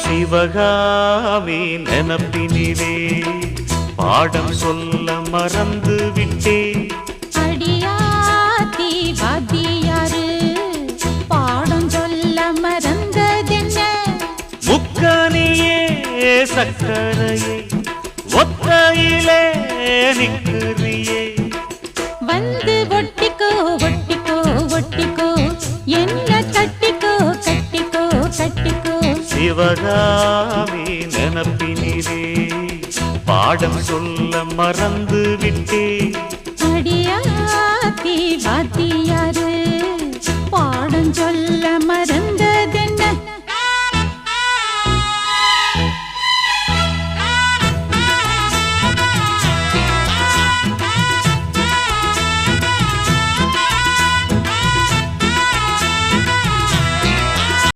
சிவகாமி நினப்பினிலே பாடம் சொல்ல மறந்து விட்டேன். அடியாத்தி வாத்தியாரு பாடம் சொல்ல மறந்ததென்ன? முக்கனியே சக்கரையே ஒத்தையிலே நிற்கிறியே. வந்து ஒட்டிக்கோ ஒட்டிக்கோ ஒட்டிக்கோ என்ன கட்டிக்கோ கட்டிக்கோ கட்டிக்கோ. சிவகாமி நினப்பினிலே பாடம் சொல்ல மறந்து விட்டேன். அடியாத்தி வாத்தியாரு பாடம் சொல்ல மறந்து